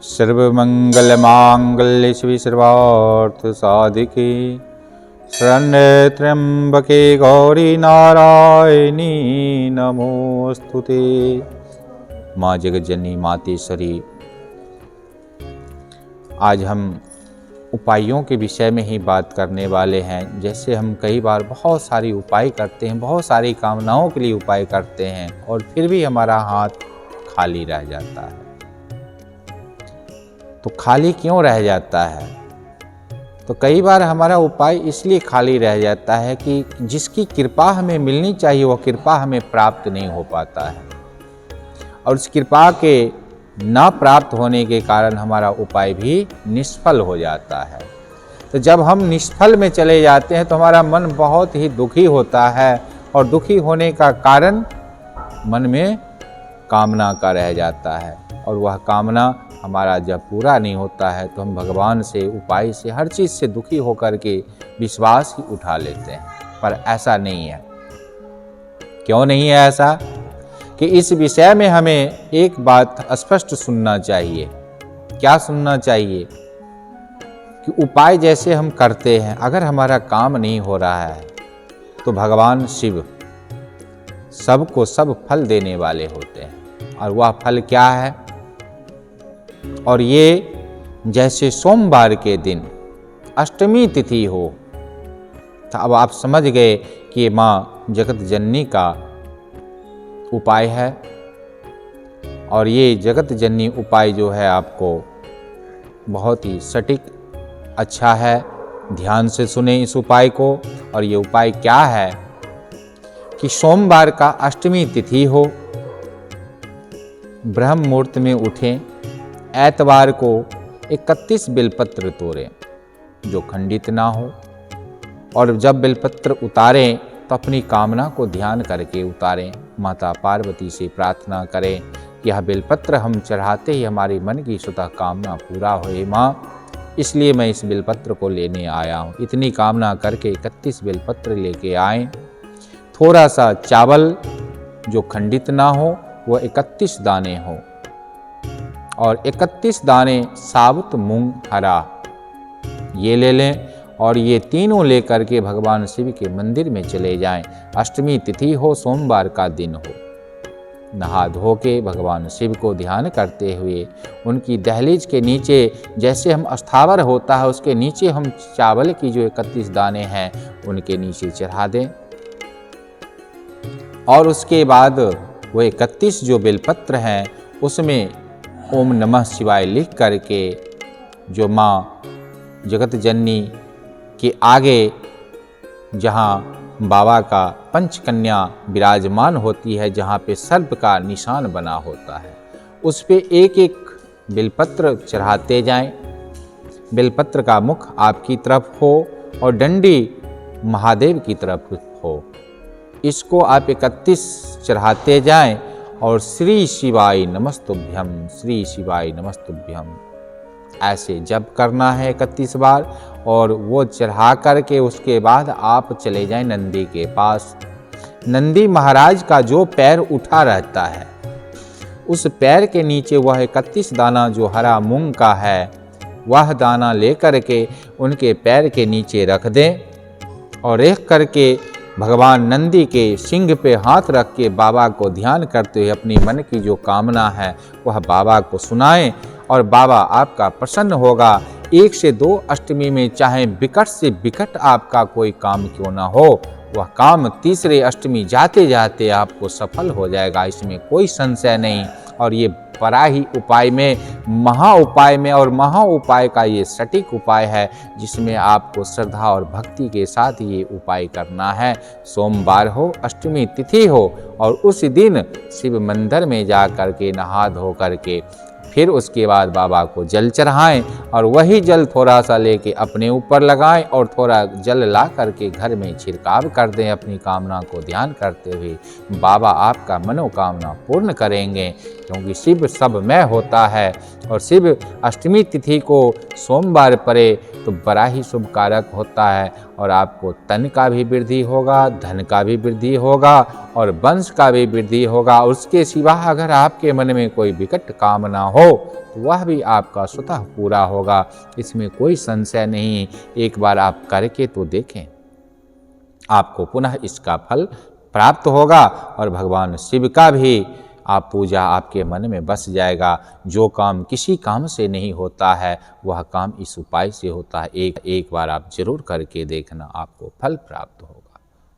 सर्वमंगलमांगल्ये शिवे सर्वार्थ साधिके शरण्ये त्र्यंबके गौरी नारायणी नमोस्तुते। माँ जगज्जननी मातेश्वरी, आज हम उपायों के विषय में ही बात करने वाले हैं। जैसे हम कई बार बहुत सारी उपाय करते हैं, बहुत सारी कामनाओं के लिए उपाय करते हैं और फिर भी हमारा हाथ खाली रह जाता है। तो खाली क्यों रह जाता है? तो कई बार हमारा उपाय इसलिए खाली रह जाता है कि जिसकी कृपा हमें मिलनी चाहिए वह कृपा हमें प्राप्त नहीं हो पाता है, और उस कृपा के ना प्राप्त होने के कारण हमारा उपाय भी निष्फल हो जाता है। तो जब हम निष्फल में चले जाते हैं तो हमारा मन बहुत ही दुखी होता है, और दुखी होने का कारण मन में कामना का रह जाता है, और वह कामना हमारा जब पूरा नहीं होता है तो हम भगवान से, उपाय से, हर चीज़ से दुखी होकर के विश्वास ही उठा लेते हैं। पर ऐसा नहीं है। क्यों नहीं है ऐसा? कि इस विषय में हमें एक बात स्पष्ट सुनना चाहिए। क्या सुनना चाहिए? कि उपाय जैसे हम करते हैं, अगर हमारा काम नहीं हो रहा है तो भगवान शिव सबको सब फल देने वाले होते हैं। और वह फल क्या है? और ये जैसे सोमवार के दिन अष्टमी तिथि हो, तो अब आप समझ गए कि ये माँ जगत जननी का उपाय है। और ये जगत जननी उपाय जो है आपको बहुत ही सटीक अच्छा है। ध्यान से सुने इस उपाय को। और ये उपाय क्या है कि सोमवार का अष्टमी तिथि हो, ब्रह्म मुहूर्त में उठें, ऐतवार को 31 बेलपत्र तोड़ें जो खंडित ना हो, और जब बेलपत्र उतारें तो अपनी कामना को ध्यान करके उतारें। माता पार्वती से प्रार्थना करें कि यह बेलपत्र हम चढ़ाते ही हमारी मन की स्वतः कामना पूरा होए माँ, इसलिए मैं इस बेलपत्र को लेने आया हूँ। इतनी कामना करके 31 बेलपत्र लेके आएँ। थोड़ा सा चावल जो खंडित ना हो वह 31 दाने हो, और 31 दाने साबुत मूंग हरा ये ले लें, और ये तीनों लेकर के भगवान शिव के मंदिर में चले जाएं। अष्टमी तिथि हो, सोमवार का दिन हो, नहा धो के भगवान शिव को ध्यान करते हुए उनकी दहलीज के नीचे, जैसे हम अस्थावर होता है उसके नीचे हम चावल की जो 31 दाने हैं उनके नीचे चढ़ा दें। और उसके बाद वो 31 जो बेलपत्र हैं उसमें ओम नमः शिवाय लिख करके जो माँ जगत जननी के आगे जहाँ बाबा का पंचकन्या विराजमान होती है, जहाँ पे सर्प का निशान बना होता है, उस पे एक एक बेलपत्र चढ़ाते जाएं। बेलपत्र का मुख आपकी तरफ हो और डंडी महादेव की तरफ हो। इसको आप 31 चढ़ाते जाएं और श्री शिवाय नमस्तुभ्यम, श्री शिवाय नमस्तुभ्यम ऐसे जप करना है 31 बार। और वो चढ़ा करके उसके बाद आप चले जाएं नंदी के पास। नंदी महाराज का जो पैर उठा रहता है उस पैर के नीचे वह 31 दाना जो हरा मूंग का है वह दाना लेकर के उनके पैर के नीचे रख दें, और रख करके भगवान नंदी के सिंग पे हाथ रख के बाबा को ध्यान करते हुए अपनी मन की जो कामना है वह बाबा को सुनाएं, और बाबा आपका प्रसन्न होगा। 1 से 2 अष्टमी में चाहे विकट से विकट आपका कोई काम क्यों ना हो, वह काम तीसरे अष्टमी जाते जाते आपको सफल हो जाएगा, इसमें कोई संशय नहीं। और ये बड़ा ही उपाय में, महा उपाय में, और महा उपाय का ये सटीक उपाय है जिसमें आपको श्रद्धा और भक्ति के साथ ये उपाय करना है। सोमवार हो, अष्टमी तिथि हो, और उस दिन शिव मंदिर में जा कर के नहा धो करके फिर उसके बाद बाबा को जल चढ़ाएं और वही जल थोड़ा सा लेके अपने ऊपर लगाएं और थोड़ा जल ला करके घर में छिड़काव कर दें। अपनी कामना को ध्यान करते हुए बाबा आपका मनोकामना पूर्ण करेंगे, क्योंकि शिव सब में होता है और शिव अष्टमी तिथि को सोमवार पड़े तो बड़ा ही शुभ कारक होता है और आपको तन का भी वृद्धि होगा, धन का भी वृद्धि होगा और वंश का भी वृद्धि होगा। उसके सिवा अगर आपके मन में कोई विकट कामना हो तो वह भी आपका स्वतः पूरा होगा, इसमें कोई संशय नहीं। एक बार आप करके तो देखें, आपको पुनः इसका फल प्राप्त होगा और भगवान शिव का भी आप पूजा आपके मन में बस जाएगा। जो काम किसी काम से नहीं होता है वह काम इस उपाय से होता है। एक बार आप जरूर करके देखना, आपको फल प्राप्त होगा।